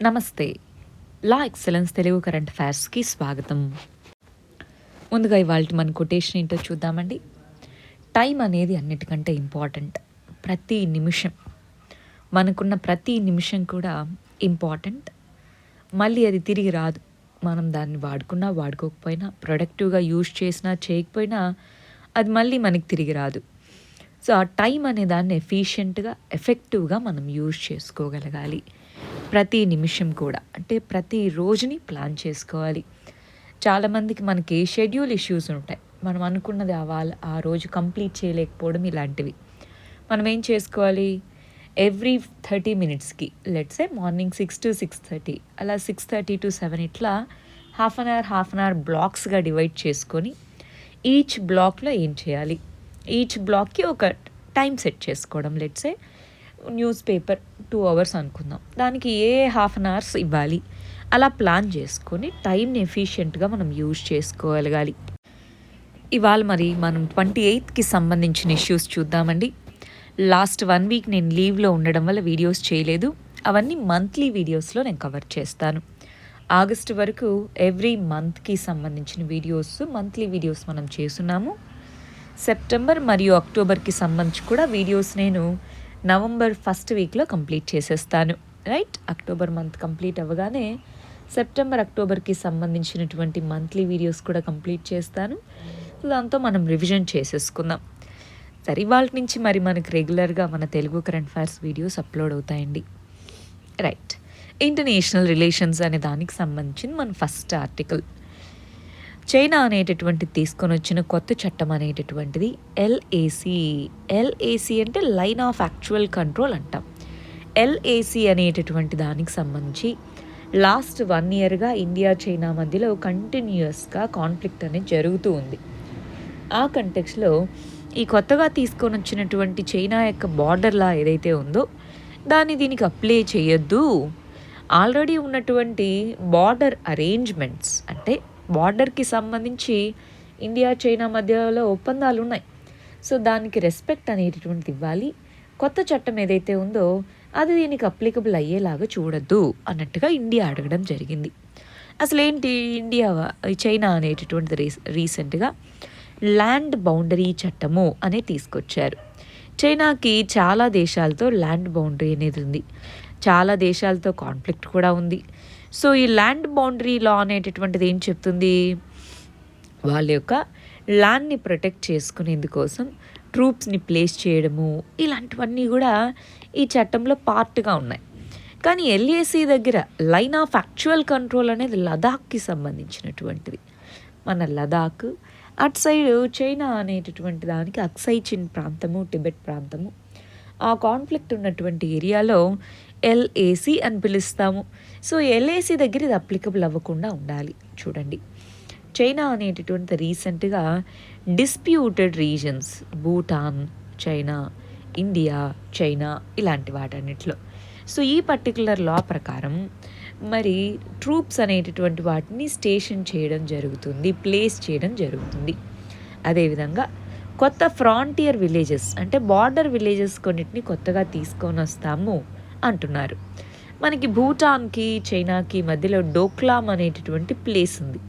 నమస్తే. లా excellence Telugu current అఫైర్స్‌కి స్వాగతం. ముందుగా ఇవాల్టి మన కొటేషన్ ఏంటో చూద్దామండి. టైం అనేది అన్నిటికంటే ఇంపార్టెంట్. ప్రతి నిమిషం, మనకున్న ప్రతి నిమిషం కూడా ఇంపార్టెంట్. మళ్ళీ అది తిరిగి రాదు. మనం దాన్ని వాడుకున్నా, వాడుకోకపోయినా, ప్రొడక్టివ్‌గా యూజ్ చేసినా, చేయకపోయినా అది మళ్ళీ మనకి తిరిగి రాదు. సో, ఆ టైం అనే దాన్ని ఎఫిషియెంట్‌గా, ఎఫెక్టివ్‌గా మనం యూజ్ చేసుకోగలగాలి. ప్రతి నిమిషం కూడా, అంటే ప్రతి రోజుని ప్లాన్ చేసుకోవాలి. చాలామందికి మనకి షెడ్యూల్ ఇష్యూస్ ఉంటాయి. మనం అనుకున్నది ఆ రోజు కంప్లీట్ చేయలేకపోవడం ఇలాంటివి. మనం ఏం చేసుకోవాలి, ఎవ్రీ 30 మినిట్స్‌కి లెట్స్ సే మార్నింగ్ 6-6:30 అలా 6:30-7 ఇట్లా హాఫ్ అన్ అవర్ బ్లాక్స్‌గా డివైడ్ చేసుకొని ఈచ్ బ్లాక్‌లో ఏం చేయాలి, ఈచ్ బ్లాక్‌కి ఒక టైం సెట్ చేసుకోవడం. Let's say news paper 2 hours అనుకుందాం, దానికి హాఫ్ అన్ అవర్స్ ఇవ్వాలి. అలా ప్లాన్ చేసుకొని టైంని ఎఫిషియెంట్గా మనం యూజ్ చేసుకోగలగాలి. ఇవాళ మరి మనం 28కి సంబంధించిన ఇష్యూస్ చూద్దామండి. లాస్ట్ 1 వీక్ నేను లీవ్లో ఉండడం వల్ల వీడియోస్ చేయలేదు. అవన్నీ మంత్లీ వీడియోస్లో నేను కవర్ చేస్తాను. ఆగస్టు వరకు ఎవ్రీ మంత్కి సంబంధించిన మంత్లీ వీడియోస్ మనం చేస్తున్నాము. సెప్టెంబర్ మరియు అక్టోబర్కి సంబంధించి కూడా వీడియోస్ నేను నవంబర్ ఫస్ట్ వీక్లో కంప్లీట్ చేసేస్తాను. రైట్, అక్టోబర్ మంత్ కంప్లీట్ అవ్వగానే సెప్టెంబర్ అక్టోబర్కి సంబంధించినటువంటి మంత్లీ వీడియోస్ కూడా కంప్లీట్ చేస్తాను. దాంతో మనం రివిజన్ చేసేసుకుందాం. సరే, ఇవాళ నుంచి మరి మనకు రెగ్యులర్గా మన Telugu current affairs videos upload అవుతాయండి. రైట్, ఇంటర్నేషనల్ రిలేషన్స్ అనే దానికి సంబంధించిన మన ఫస్ట్ ఆర్టికల్. చైనా అనేటటువంటిది తీసుకొని వచ్చిన కొత్త చట్టం అనేటటువంటిది ఎల్ఏసి అంటే లైన్ ఆఫ్ యాక్చువల్ కంట్రోల్ అంటాం. ఎల్ఏసి అనేటటువంటి దానికి సంబంధించి లాస్ట్ 1 ఇయర్గా ఇండియా చైనా మధ్యలో కంటిన్యూస్గా కాన్ఫ్లిక్ట్ అనేది జరుగుతూ ఉంది. ఆ కంటెక్స్లో ఈ కొత్తగా తీసుకొని వచ్చినటువంటి చైనా యొక్క బార్డర్ లా ఏదైతే ఉందో దాన్ని దీనికి అప్లై చేయొద్దు. ఆల్రెడీ ఉన్నటువంటి బార్డర్ అరేంజ్మెంట్స్, అంటే బార్డర్కి సంబంధించి ఇండియా చైనా మధ్యలో ఒప్పందాలు ఉన్నాయి. సో దానికి రెస్పెక్ట్ అనేటటువంటిది ఇవ్వాలి. కొత్త చట్టం ఏదైతే ఉందో అది దీనికి అప్లికబుల్ అయ్యేలాగా చూడొద్దు అన్నట్టుగా ఇండియా అడగడం జరిగింది. అసలు ఏంటి, చైనా అనేటటువంటిది రీసెంట్గా ల్యాండ్ బౌండరీ చట్టము అనేది తీసుకొచ్చారు. చైనాకి చాలా దేశాలతో ల్యాండ్ బౌండరీ అనేది ఉంది. చాలా దేశాలతో కాన్ఫ్లిక్ట్ కూడా ఉంది. సో ఈ ల్యాండ్ బౌండరీ లా అనేటటువంటిది ఏం చెప్తుంది, వాళ్ళ యొక్క ల్యాండ్ని ప్రొటెక్ట్ చేసుకునేందుకోసం ట్రూప్స్ని ప్లేస్ చేయడము, ఇలాంటివన్నీ కూడా ఈ చట్టంలో పార్ట్గా ఉన్నాయి. కానీ ఎల్ఏసి దగ్గర లైన్ ఆఫ్ యాక్చువల్ కంట్రోల్ అనేది లదాఖ్కి సంబంధించినటువంటిది. మన లదాఖ్ అటు సైడ్ చైనా అనేటటువంటి దానికి అక్సై చిన్ ప్రాంతము, టిబెట్ ప్రాంతము, ఆ కాన్ఫ్లిక్ట్ ఉన్నటువంటి ఏరియాలో ఎల్ఏసి అని పిలుస్తాము. సో ఎల్ఏసి దగ్గర ఇది అప్లికబుల్ అవ్వకుండా ఉండాలి. చూడండి, చైనా అనేటటువంటి రీసెంట్గా disputed reasons Bhutan, China, India, China ఇలాంటి వాటన్నిటిలో సో ఈ పర్టికులర్ లా ప్రకారం మరి ట్రూప్స్ అనేటటువంటి వాటిని స్టేషన్ చేయడం జరుగుతుంది, ప్లేస్ చేయడం జరుగుతుంది. అదేవిధంగా కొత్త ఫ్రాంటియర్ విలేజెస్, అంటే బార్డర్ విలేజెస్ కొన్నిటిని కొత్తగా తీసుకొని వస్తాము అంటున్నారు. మనకి భూటాన్కి చైనాకి మధ్యలో డోక్లాం అనేటటువంటి ప్లేస్ ఉంది.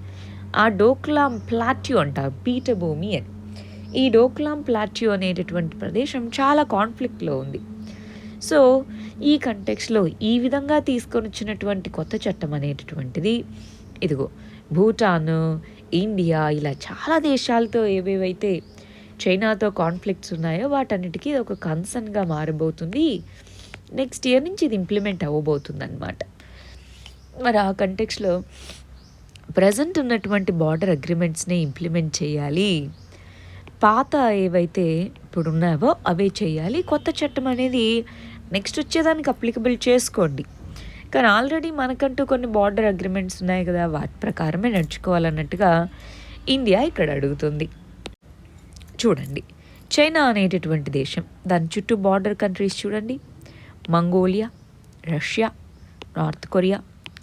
ఆ డోక్లాం ప్లాట్యూ అంటారు, పీఠభూమి అని. ఈ డోక్లాం ప్లాట్యూ అనేటటువంటి ప్రదేశం చాలా కాన్ఫ్లిక్ట్లో ఉంది. సో ఈ కంటెక్స్లో ఈ విధంగా తీసుకొని వచ్చినటువంటి కొత్త చట్టం అనేటటువంటిది ఇదిగో భూటాన్, ఇండియా ఇలా చాలా దేశాలతో ఏవేవైతే చైనాతో కాన్ఫ్లిక్ట్స్ ఉన్నాయో వాటన్నిటికీ ఇది ఒక కన్సర్న్గా మారబోతుంది. నెక్స్ట్ ఇయర్ నుంచి ఇది ఇంప్లిమెంట్ అవ్వబోతుంది అన్నమాట. మరి ఆ కంటెక్స్లో ప్రజెంట్ ఉన్నటువంటి బార్డర్ అగ్రిమెంట్స్ని ఇంప్లిమెంట్ చేయాలి. పాత ఏవైతే ఇప్పుడు ఉన్నావో అవే చేయాలి. కొత్త చట్టం అనేది నెక్స్ట్ వచ్చేదానికి అప్లికబుల్ చేసుకోండి. కానీ ఆల్రెడీ మనకంటూ కొన్ని బార్డర్ అగ్రిమెంట్స్ ఉన్నాయి కదా, వాటి ప్రకారమే నడుచుకోవాలన్నట్టుగా ఇండియా ఇక్కడ అడుగుతుంది. చూడండి, చైనా అనేటటువంటి దేశం, దాని చుట్టూ బార్డర్ కంట్రీస్ చూడండి, Mongolia, Russia, north Korea,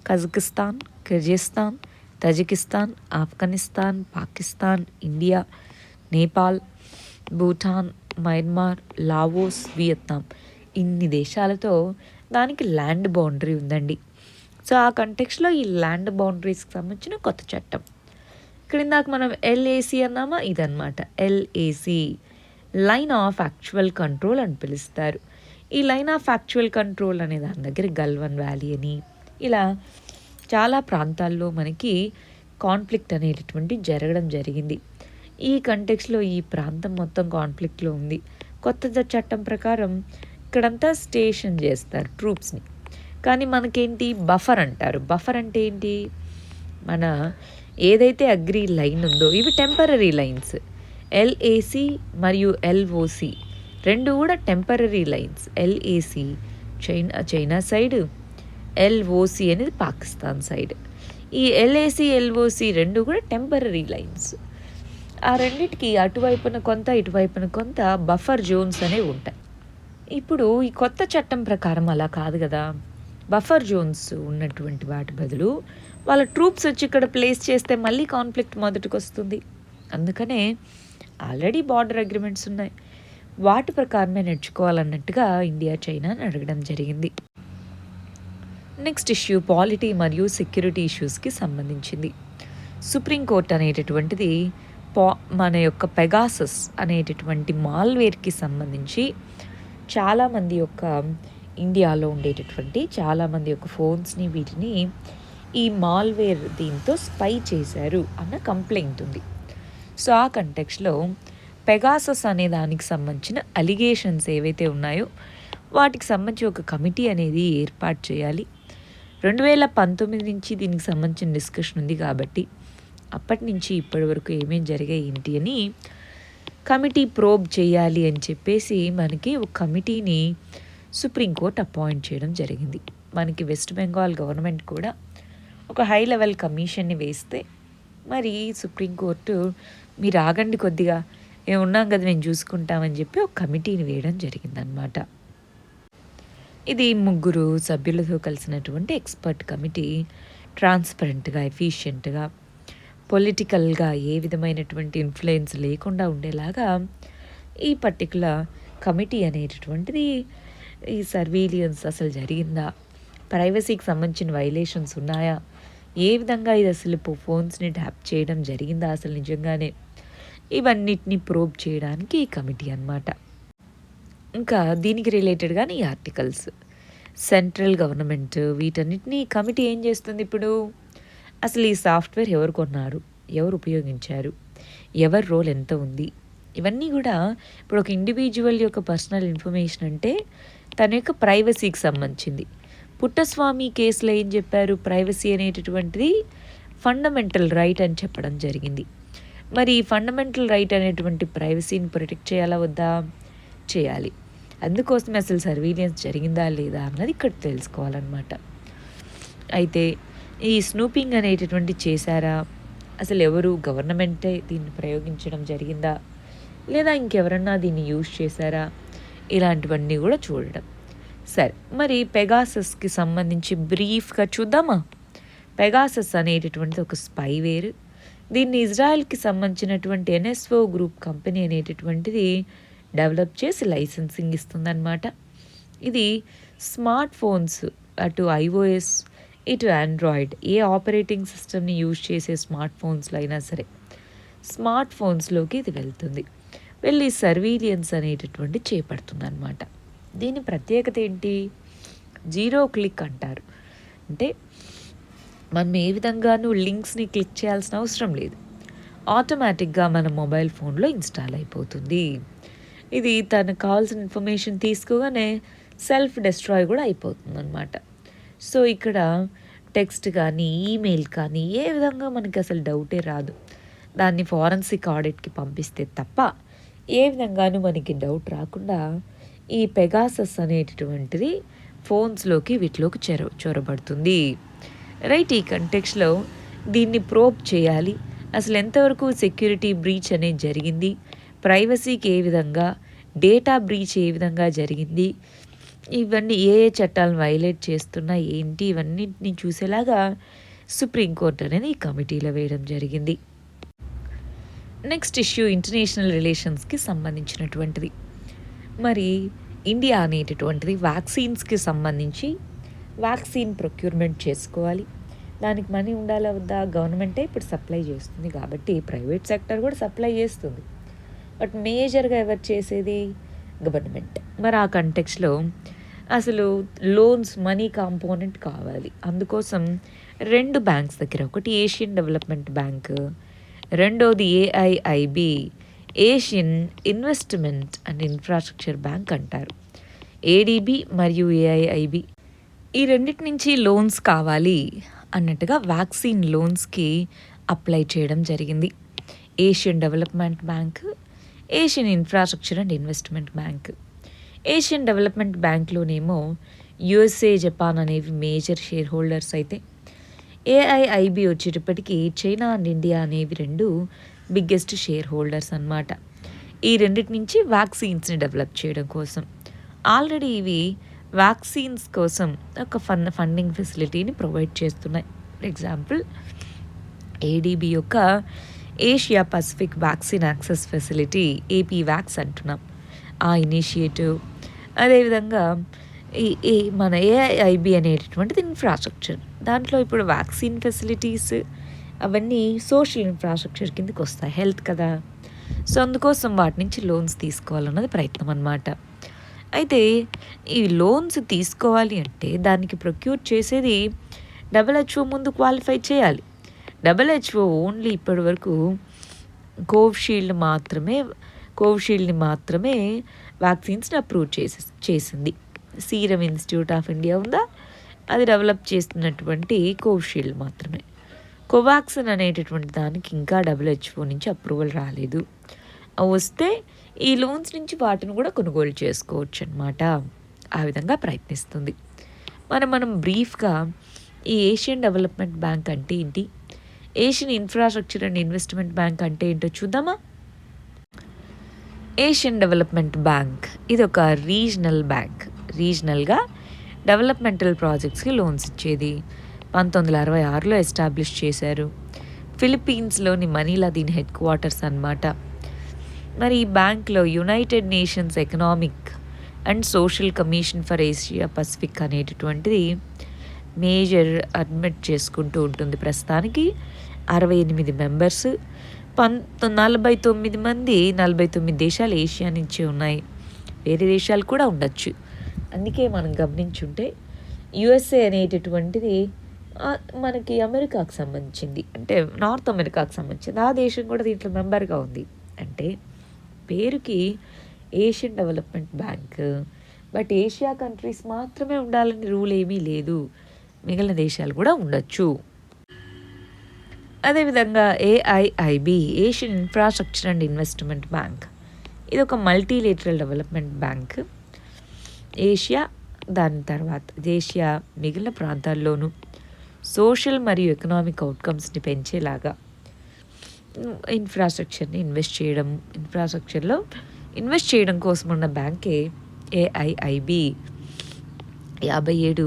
Kazakhstan, Kyrgyzstan, Tajikistan, Afghanistan, Pakistan, India, Nepal, Bhutan, Myanmar, Laos, Vietnam, ఇన్ని దేశాలతో దానికి ల్యాండ్ బౌండరీ ఉందండి. సో ఆ కంటెక్స్లో ఈ ల్యాండ్ బౌండరీస్కి సంబంధించిన కొత్త చట్టం. ఇక్కడ ఇందాక మనం ఎల్ఏసి అన్నామా, ఇదన్నమాట LAC, line of actual control అని పిలుస్తారు. ఈ లైన్ ఆఫ్ యాక్చువల్ కంట్రోల్ అనే దాని దగ్గర గల్వన్ వ్యాలీ అని ఇలా చాలా ప్రాంతాల్లో మనకి కాన్ఫ్లిక్ట్ అనేటటువంటి జరగడం జరిగింది. ఈ కంటెక్స్లో ఈ ప్రాంతం మొత్తం కాన్ఫ్లిక్ట్లో ఉంది. కొత్త చట్టం ప్రకారం ఇక్కడంతా స్టేషన్ చేస్తారు ట్రూప్స్ని. కానీ మనకేంటి బఫర్ అంటారు. బఫర్ అంటే ఏంటి, మన ఏదైతే అగ్రి లైన్ ఉందో ఇవి టెంపరరీ లైన్స్. ఎల్ఏసి మరియు ఎల్ఓసి రెండు కూడా temporary lines. LAC China side, LOC అనేది పాకిస్తాన్ సైడ్. ఈ ఎల్ఏసి ఎల్ఓసి రెండు కూడా టెంపరరీ లైన్స్. ఆ రెండింటికి అటువైపున కొంత ఇటువైపున కొంత బఫర్ జోన్స్ అనేవి ఉంటాయి. ఇప్పుడు ఈ కొత్త చట్టం ప్రకారం అలా కాదు కదా. బఫర్ జోన్స్ ఉన్నటువంటి వాటి బదులు వాళ్ళ ట్రూప్స్ వచ్చి ఇక్కడ ప్లేస్ చేస్తే మళ్ళీ కాన్ఫ్లిక్ట్ మొదటికి వస్తుంది. అందుకనే ఆల్రెడీ బార్డర్ అగ్రిమెంట్స్ ఉన్నాయి, వాటి ప్రకారమే నడుచుకోవాలన్నట్టుగా ఇండియా చైనాని అడగడం జరిగింది. నెక్స్ట్ ఇష్యూ పాలిటీ మరియు సెక్యూరిటీ ఇష్యూస్కి సంబంధించింది. సుప్రీంకోర్టు అనేటటువంటిది మన యొక్క పెగాసస్ అనేటటువంటి మాల్వేర్కి సంబంధించి చాలామంది యొక్క ఇండియాలో ఉండేటటువంటి చాలామంది యొక్క ఫోన్స్ని వీటిని ఈ మాల్వేర్ దీంతో స్పై చేశారు అన్న కంప్లైంట్ ఉంది. సో ఆ కంటెక్స్లో పెగాసస్ అనే దానికి సంబంధించిన అలిగేషన్స్ ఏవైతే ఉన్నాయో వాటికి సంబంధించి ఒక కమిటీ అనేది ఏర్పాటు చేయాలి. 2019 నుంచి దీనికి సంబంధించిన డిస్కషన్ ఉంది కాబట్టి అప్పటి నుంచి ఇప్పటి వరకు ఏమేమి జరిగాయి ఏంటి అని కమిటీ ప్రోబ్ చేయాలి అని చెప్పేసి మనకి ఒక కమిటీని సుప్రీంకోర్టు అపాయింట్ చేయడం జరిగింది. మనకి వెస్ట్ బెంగాల్ గవర్నమెంట్ కూడా ఒక హై లెవెల్ కమిషన్ని వేస్తే మరి సుప్రీంకోర్టు మీరు ఆగండి కొద్దిగా, మేము ఉన్నాం కదా మేము చూసుకుంటామని చెప్పి ఒక కమిటీని వేయడం జరిగిందనమాట. ఇది 3 సభ్యులతో కలిసినటువంటి ఎక్స్పర్ట్ కమిటీ ట్రాన్స్పరెంట్గా, ఎఫిషియెంట్గా, పొలిటికల్గా ఏ విధమైనటువంటి ఇన్ఫ్లుయెన్స్ లేకుండా ఉండేలాగా ఈ పర్టికులర్ కమిటీ అనేటటువంటిది ఈ సర్వీలియన్స్ అసలు జరిగిందా, ప్రైవసీకి సంబంధించిన వైలేషన్స్ ఉన్నాయా, ఏ విధంగా ఇది అసలు ఫోన్స్ని ట్యాప్ చేయడం జరిగిందా అసలు నిజంగానే, ఇవన్నిటిని ప్రోబ్ చేయడానికి ఈ కమిటీ అన్నమాట. ఇంకా దీనికి రిలేటెడ్గానే ఈ ఆర్టికల్స్ సెంట్రల్ గవర్నమెంట్ వీటన్నిటిని కమిటీ ఏం చేస్తుంది, ఇప్పుడు అసలు ఈ సాఫ్ట్వేర్ ఎవరు కొన్నారు, ఎవరు ఉపయోగించారు, ఎవరి రోల్ ఎంత ఉంది, ఇవన్నీ కూడా ఇప్పుడు ఒక ఇండివిజువల్ యొక్క పర్సనల్ ఇన్ఫర్మేషన్ అంటే తన యొక్క ప్రైవసీకి సంబంధించింది. పుట్టస్వామి కేసులో ఏం చెప్పారు, ప్రైవసీ అనేటటువంటిది ఫండమెంటల్ రైట్ అని చెప్పడం జరిగింది. మరి ఈ ఫండమెంటల్ రైట్ అనేటువంటి ప్రైవసీని ప్రొటెక్ట్ చేయాలా వద్దా, చేయాలి. అందుకోసమే అసలు సర్వీలియన్స్ జరిగిందా లేదా అన్నది ఇక్కడ తెలుసుకోవాలన్నమాట. అయితే ఈ స్నూపింగ్ అనేటటువంటి చేశారా, అసలు ఎవరు గవర్నమెంటే దీన్ని ప్రయోగించడం జరిగిందా లేదా ఇంకెవరన్నా దీన్ని యూజ్ చేశారా, ఇలాంటివన్నీ కూడా చూడడం. సరే, మరి పెగాసస్కి సంబంధించి బ్రీఫ్గా చూద్దామా. పెగాసస్ అనేటటువంటిది ఒక స్పైవేర్. దీన్ని ఇజ్రాయెల్కి సంబంధించినటువంటి ఎన్ఎస్ఓ గ్రూప్ కంపెనీ అనేటటువంటిది డెవలప్ చేసి లైసెన్సింగ్ ఇస్తుందన్నమాట. ఇది స్మార్ట్ ఫోన్స్ అటు ఐఓఎస్ ఇటు ఆండ్రాయిడ్ ఏ ఆపరేటింగ్ సిస్టమ్ని యూజ్ చేసే స్మార్ట్ ఫోన్స్లో అయినా సరే స్మార్ట్ ఫోన్స్లోకి ఇది వెళ్తుంది, వెళ్ళి సర్వీలియన్స్ అనేటటువంటి చేపడుతుంది అనమాట. దీని ప్రత్యేకత ఏంటి, 0 క్లిక్ అంటారు. అంటే మనం ఏ విధంగానూ లింక్స్ని క్లిక్ చేయాల్సిన అవసరం లేదు, ఆటోమేటిక్గా మన మొబైల్ ఫోన్లో ఇన్స్టాల్ అయిపోతుంది. ఇది తనకు కావాల్సిన ఇన్ఫర్మేషన్ తీసుకోగానే సెల్ఫ్ డెస్ట్రాయ్ కూడా అయిపోతుంది అనమాట. సో ఇక్కడ టెక్స్ట్ కానీ ఈమెయిల్ కానీ ఏ విధంగా మనకి అసలు డౌటే రాదు. దాన్ని ఫారెన్సిక్ ఆడిట్కి పంపిస్తే తప్ప ఏ విధంగానూ మనకి డౌట్ రాకుండా ఈ పెగాసస్ అనేటటువంటిది ఫోన్స్లోకి వీటిలోకి చొరబడుతుంది. రైట్, ఈ కంటెక్స్లో దీన్ని ప్రోబ్ చేయాలి. అసలు ఎంతవరకు సెక్యూరిటీ బ్రీచ్ అనేది జరిగింది, ప్రైవసీకి ఏ విధంగా, డేటా బ్రీచ్ ఏ విధంగా జరిగింది, ఇవన్నీ ఏ ఏ చట్టాలను వైలేట్ చేస్తున్నా ఏంటి, ఇవన్నిటిని చూసేలాగా సుప్రీంకోర్టు అనేది ఈ కమిటీలో వేయడం జరిగింది. నెక్స్ట్ ఇష్యూ ఇంటర్నేషనల్ రిలేషన్స్కి సంబంధించినటువంటిది. మరి ఇండియా అనేటటువంటిది వ్యాక్సిన్స్కి సంబంధించి వ్యాక్సిన్ ప్రొక్యూర్మెంట్ చేసుకోవాలి. దానికి మనీ ఉండాలా వద్దా? గవర్నమెంటే ఇప్పుడు సప్లై చేస్తుంది కాబట్టి ప్రైవేట్ సెక్టర్ కూడా సప్లై చేస్తుంది. బట్ మేజర్గా ఎవరు చేసేది? గవర్నమెంట్. మరి ఆ కంటెక్స్లో అసలు లోన్స్ మనీ కాంపోనెంట్ కావాలి. అందుకోసం 2 బ్యాంక్స్ దగ్గర, ఒకటి ఏషియన్ డెవలప్మెంట్ బ్యాంక్, రెండోది AIIB, Asian investment and infrastructure bank అంటారు. ఏడిబి మరియు ఏఐఐబి ఈ రెండిటి నుంచి లోన్స్ కావాలి అన్నట్టుగా వ్యాక్సిన్ లోన్స్కి అప్లై చేయడం జరిగింది. Asian Development Bank, Asian Infrastructure and Investment Bank. Asian Development బ్యాంక్లోనేమో యుఎస్ఏ, జపాన్ అనేవి మేజర్ షేర్ హోల్డర్స్ అయితే, ఏఐఐబి వచ్చేటప్పటికి చైనా అండ్ ఇండియా అనేవి 2 బిగ్గెస్ట్ షేర్ హోల్డర్స్ అన్నమాట. ఈ రెండిటి నుంచి వ్యాక్సిన్స్ని డెవలప్ చేయడం కోసం ఆల్రెడీ ఇవి వ్యాక్సిన్స్ కోసం ఒక ఫండింగ్ ఫెసిలిటీని ప్రొవైడ్ చేస్తున్నాయి. ఫర్ ఎగ్జాంపుల్ ఏడిబి యొక్క Asia Pacific vaccine access facility, AP wax అంటున్నాం, ఆ ఇనిషియేటివ్. అదేవిధంగా ఈ మన ఏఐఐబి అనేటటువంటిది ఇన్ఫ్రాస్ట్రక్చర్. దాంట్లో ఇప్పుడు వ్యాక్సిన్ ఫెసిలిటీస్ అవన్నీ సోషల్ ఇన్ఫ్రాస్ట్రక్చర్ కిందకి వస్తాయి, హెల్త్ కదా. సో అందుకోసం వాటి నుంచి లోన్స్ తీసుకోవాలన్నది ప్రయత్నం అన్నమాట. అయితే ఈ లోన్స్ తీసుకోవాలి అంటే దానికి ప్రొక్యూర్ చేసేది WHO ముందు క్వాలిఫై చేయాలి. WHO ఓన్లీ ఇప్పటి వరకు కోవిషీల్డ్ని మాత్రమే వ్యాక్సిన్స్ని అప్రూవ్ చేసింది. సీరం ఇన్స్టిట్యూట్ ఆఫ్ ఇండియా ఉందా, అది డెవలప్ చేస్తున్నటువంటి కోవిషీల్డ్ మాత్రమే. కోవాక్సిన్ అనేటటువంటి దానికి ఇంకా WHO నుంచి అప్రూవల్ రాలేదు. వస్తే ఈ లోన్స్ నుంచి వాటిని కూడా కొనుగోలు చేసుకోవచ్చు అన్నమాట. ఆ విధంగా ప్రయత్నిస్తుంది. మనం బ్రీఫ్గా ఈ ఏషియన్ డెవలప్మెంట్ బ్యాంక్ అంటే ఏంటి, Asian Infrastructure and Investment bank అంటే ఏంటో చూద్దామా. ఏషియన్ డెవలప్మెంట్ బ్యాంక్ ఇది ఒక రీజనల్ బ్యాంక్. రీజనల్గా డెవలప్మెంటల్ ప్రాజెక్ట్స్కి లోన్స్ ఇచ్చేది. 1966లో ఎస్టాబ్లిష్ చేశారు. ఫిలిప్పీన్స్లోని మనీలా దీని హెడ్ క్వార్టర్స్ అన్నమాట. మరి ఈ బ్యాంక్లో United nations economic and social commission for Asia Pacific అనేటటువంటిది మేజర్ అడ్మిట్ చేసుకుంటూ ఉంటుంది. ప్రస్తుతానికి 68 మెంబర్స్, 49 దేశాలు ఏషియా నుంచి ఉన్నాయి. వేరే దేశాలు కూడా ఉండొచ్చు. అందుకే మనం గమనించుంటే యుఎస్ఏ అనేటటువంటిది మనకి అమెరికాకు సంబంధించింది, అంటే నార్త్ అమెరికాకు సంబంధించింది. ఆ దేశం కూడా దీంట్లో మెంబర్గా ఉంది. అంటే పేరుకి Asian Development bank, but Asia countries మాత్రమే ఉండాలని రూల్ ఏమీ లేదు, మిగిలిన దేశాలు కూడా ఉండొచ్చు. అదేవిధంగా AIIB, Asian Infrastructure and Investment bank, ఇది ఒక మల్టీలేటరల్ డెవలప్మెంట్ బ్యాంక్. ఏషియా, దాని తర్వాత ఏషియా మిగిలిన ప్రాంతాల్లోనూ సోషల్ మరియు ఎకనామిక్ అవుట్కమ్స్ని పెంచేలాగా ఇన్ఫ్రాస్ట్రక్చర్లో ఇన్వెస్ట్ చేయడం కోసం ఉన్న బ్యాంకే ఏఐఐబి. 57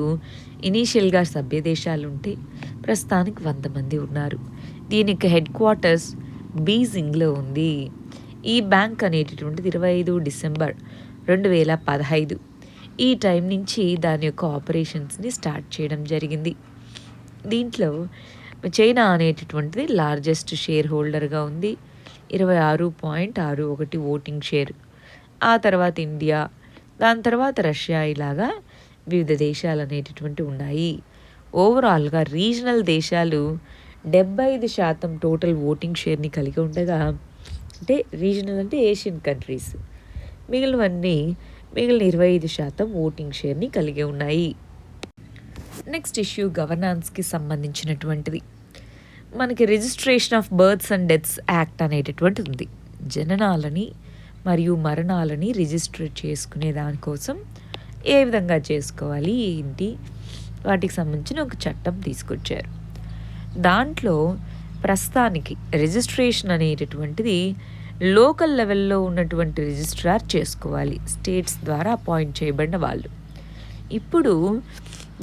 ఇనీషియల్గా సభ్య దేశాలు ఉంటే ప్రస్తుతానికి 100 మంది ఉన్నారు. దీనికి హెడ్ క్వార్టర్స్ బీజింగ్లో ఉంది. ఈ బ్యాంక్ అనేటటువంటిది 25 డిసెంబర్ 2015 ఈ టైం నుంచి దాని యొక్క ఆపరేషన్స్ని స్టార్ట్ చేయడం జరిగింది. దీంట్లో చైనా అనేటటువంటిది లార్జెస్ట్ షేర్ హోల్డర్గా ఉంది, 26.61 ఓటింగ్ షేర్. ఆ తర్వాత ఇండియా, దాని తర్వాత రష్యా, ఇలాగా వివిధ దేశాలు అనేటటువంటి ఉన్నాయి. ఓవరాల్గా రీజనల్ దేశాలు 75% టోటల్ ఓటింగ్ షేర్ని కలిగి ఉండగా, అంటే రీజనల్ అంటే ఏషియన్ కంట్రీస్, మిగిలిన 25% ఓటింగ్ షేర్ని కలిగి ఉన్నాయి. నెక్స్ట్ ఇష్యూ గవర్నాన్స్కి సంబంధించినటువంటిది. మనకి registration of births and deaths act అనేటటువంటిది ఉంది. జననాలని మరియు మరణాలని రిజిస్టర్ చేసుకునే దానికోసం ఏ విధంగా చేసుకోవాలి ఏంటి, వాటికి సంబంధించిన ఒక చట్టం తీసుకొచ్చారు. దాంట్లో ప్రస్తుతానికి రిజిస్ట్రేషన్ అనేటటువంటిది లోకల్ లెవెల్లో ఉన్నటువంటి రిజిస్ట్రార్ చేసుకోవాలి, స్టేట్స్ ద్వారా అపాయింట్ చేయబడిన వాళ్ళు. ఇప్పుడు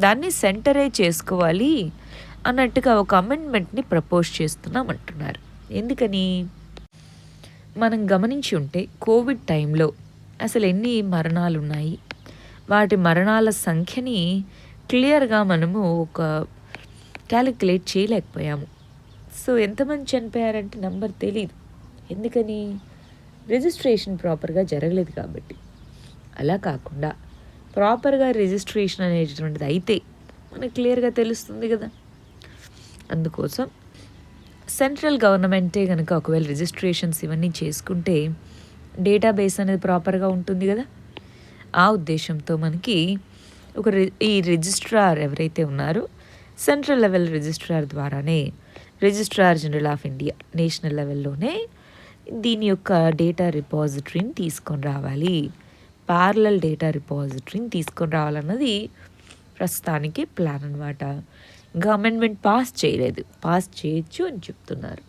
దాన్ని సెంటరే చేసుకోవాలి అన్నట్టుగా ఒక అమెండ్మెంట్ని ప్రపోజ్ చేస్తున్నాం అంటున్నారు. ఎందుకని మనం గమనించి ఉంటే కోవిడ్ టైంలో అసలు ఎన్ని మరణాలు ఉన్నాయి, వాటి మరణాల సంఖ్యని క్లియర్గా మనము ఒక క్యాలిక్యులేట్ చేయలేకపోయాము. సో ఎంతమంది చనిపోయారంటే నంబర్ తెలీదు. ఎందుకని? రిజిస్ట్రేషన్ ప్రాపర్గా జరగలేదు కాబట్టి. అలా కాకుండా ప్రాపర్గా రిజిస్ట్రేషన్ అనేటటువంటిది అయితే మనకు క్లియర్గా తెలుస్తుంది కదా. అందుకోసం సెంట్రల్ గవర్నమెంటే కనుక ఒకవేళ రిజిస్ట్రేషన్స్ ఇవన్నీ చేసుకుంటే డేటాబేస్ అనేది ప్రాపర్గా ఉంటుంది కదా. ఆ ఉద్దేశంతో మనకి ఈ రిజిస్ట్రార్ ఎవరైతే ఉన్నారో సెంట్రల్ లెవెల్ రిజిస్ట్రార్ ద్వారానే registrar general of India national లెవెల్లోనే దీని యొక్క డేటా రిపాజిటరీని తీసుకొని రావాలి, ప్యారలల్ డేటా రిపాజిటరీని తీసుకొని రావాలన్నది ప్రస్తుతానికి ప్లాన్ అనమాట. ఇంకా అమెండ్మెంట్ పాస్ చేయలేదు, పాస్ చేయొచ్చు అని చెప్తున్నారు.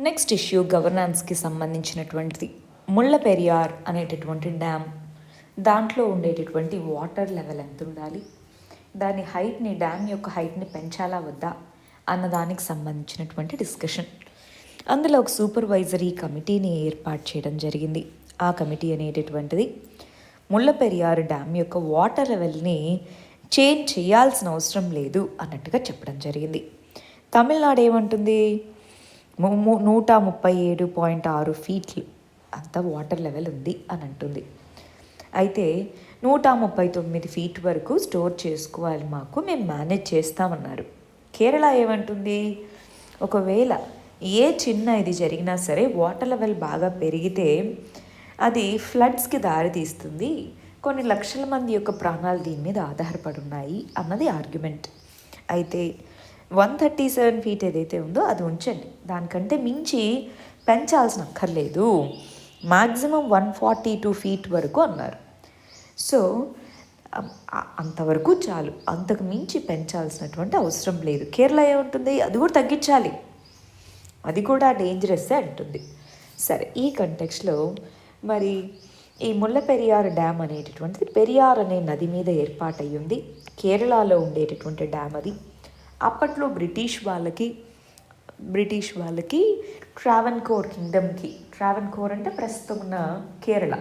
నెక్స్ట్ ఇష్యూ గవర్నెన్స్కి సంబంధించినటువంటిది. ముళ్ళపెరియార్ అనేటటువంటి డ్యామ్, దాంట్లో ఉండేటటువంటి వాటర్ లెవెల్ ఎంత ఉండాలి, దాని హైట్ని, డ్యామ్ యొక్క హైట్ని పెంచాలా వద్దా అన్నదానికి సంబంధించినటువంటి డిస్కషన్. అందులో ఒక సూపర్వైజరీ కమిటీని ఏర్పాటు చేయడం జరిగింది. ఆ కమిటీ అనేటటువంటిది ముళ్ళపెరియార్ డ్యామ్ యొక్క వాటర్ లెవెల్ని చేంజ్ చేయాల్సిన అవసరం లేదు అన్నట్టుగా చెప్పడం జరిగింది. తమిళనాడు ఏమంటుంది? 137.6 ఫీట్లు అంత వాటర్ లెవెల్ ఉంది అని అంటుంది. అయితే 139 ఫీట్ వరకు స్టోర్ చేసుకోవాలి, మేము మేనేజ్ చేస్తామన్నారు. కేరళ ఏమంటుంది? ఒకవేళ ఏ చిన్న ఇది జరిగినా సరే వాటర్ లెవెల్ బాగా పెరిగితే అది ఫ్లడ్స్కి దారితీస్తుంది, కొన్ని లక్షల మంది యొక్క ప్రాణాలు దీని మీద ఆధారపడి ఉన్నాయి అన్నది ఆర్గ్యుమెంట్. అయితే 137 ఫీట్ ఏదైతే ఉందో అది ఉంచండి, దానికంటే మించి పెంచాల్సిన అక్కర్లేదు, మ్యాక్సిమం 142 ఫీట్ వరకు అన్నారు. సో అంతవరకు చాలు, అంతకు మించి పెంచాల్సినటువంటి అవసరం లేదు. కేరళ ఏముంటుంది? అది కూడా తగ్గించాలి, అది కూడా డేంజరస్సే అంటుంది. సరే, ఈ కంటెక్స్లో మరి ఈ ముళ్ళపెరియార్ డ్యామ్ అనేటటువంటిది పెరియార్ అనే నది మీద ఏర్పాటయ్యింది. కేరళలో ఉండేటటువంటి డ్యామ్ అది. అప్పట్లో బ్రిటిష్ వాళ్ళకి ట్రావెన్కోర్ కింగ్డమ్కి, ట్రావెన్కోర్ అంటే ప్రస్తుతం ఉన్న కేరళ,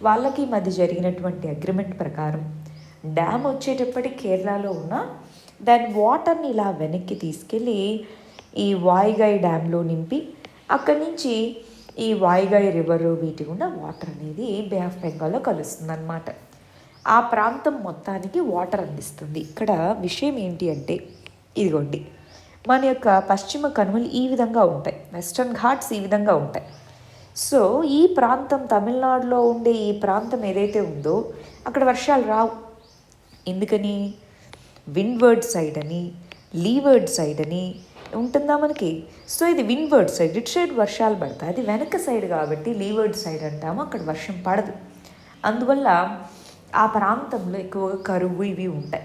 వాళ్ళకి మధ్య జరిగినటువంటి అగ్రిమెంట్ ప్రకారం డ్యామ్ వచ్చేటప్పటికి కేరళలో ఉన్న దాని వాటర్ని ఇలా వెనక్కి తీసుకెళ్ళి ఈ వాయిగాయ్ డ్యామ్లో నింపి అక్కడి నుంచి ఈ వాయిగాయ్ రివర్ వీటి గుండా వాటర్ అనేది బే ఆఫ్ బెంగాల్లో కలుస్తుంది అన్నమాట. ఆ ప్రాంతం మొత్తానికి వాటర్ అందిస్తుంది. ఇక్కడ విషయం ఏంటి అంటే, ఇదిగోండి మన యొక్క పశ్చిమ కనుమలు ఈ విధంగా ఉంటాయి, వెస్టర్న్ ఘాట్స్ ఈ విధంగా ఉంటాయి. సో ఈ ప్రాంతం, తమిళనాడులో ఉండే ఈ ప్రాంతం ఏదైతే ఉందో అక్కడ వర్షాలు రావు. ఎందుకని? విండ్వర్డ్ సైడ్ అని, లీవర్డ్ సైడ్ అని ఉంటుందా మనకి. సో ఇది విండ్వర్డ్ సైడ్, ఇటు సైడ్ వర్షాలు పడతాయి. అది వెనక సైడ్ కాబట్టి లీవర్డ్ సైడ్ అంటాము, అక్కడ వర్షం పడదు. అందువల్ల ఆ ప్రాంతంలో ఎక్కువగా కరువు ఇవి ఉంటాయి.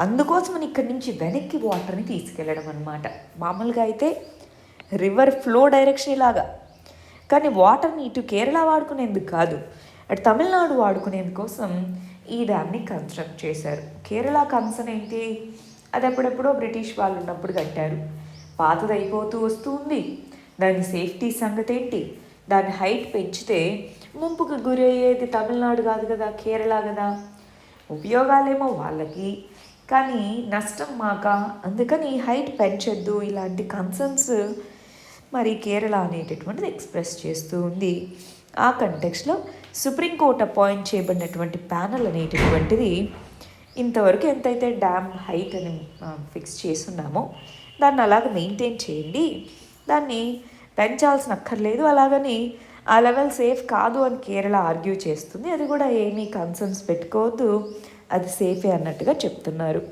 అందుకోసం ఇక్కడి నుంచి వెనక్కి వాటర్ని తీసుకెళ్ళడం అన్నమాట. మామూలుగా అయితే రివర్ ఫ్లో డైరెక్షన్ ఇలాగా, కానీ వాటర్ని ఇటు కేరళ వాడుకునేందుకు కాదు, అటు తమిళనాడు వాడుకునేందుకోసం ఈ డ్యామ్ని కన్స్ట్రక్ట్ చేశారు. కేరళ కన్సర్న్ ఏంటి? అది ఎప్పుడెప్పుడో బ్రిటిష్ వాళ్ళు ఉన్నప్పుడు కట్టారు, పాతది అయిపోతూ వస్తూ ఉంది. దాని సేఫ్టీ సంగతి ఏంటి? దాని హైట్ పెంచితే ముంపుకు గురి అయ్యేది తమిళనాడు కాదు కదా, కేరళ కదా. ఉపయోగాలేమో వాళ్ళకి, కానీ నష్టం మాక. అందుకని హైట్ పెంచొద్దు, ఇలాంటి కన్సర్న్స్ మరి కేరళ అనేటటువంటిది ఎక్స్ప్రెస్ చేస్తూ ఉంది. ఆ కంటెక్స్లో సుప్రీంకోర్టు అపాయింట్ చేయబడినటువంటి ప్యానల్ అనేటటువంటిది ఇంతవరకు ఎంతైతే డ్యామ్ హైట్ అని ఫిక్స్ చేస్తున్నామో దాన్ని అలాగ మెయింటైన్ చేయండి, దాన్ని పెంచాల్సిన అక్కర్లేదు, అలాగని ఆ లెవెల్ సేఫ్ కాదు అని కేరళ ఆర్గ్యూ చేస్తుంది. అది కూడా ఏమీ కన్సర్న్స్ పెట్టుకోవద్దు, అది సేఫే అన్నట్టుగా చెప్తున్నారు.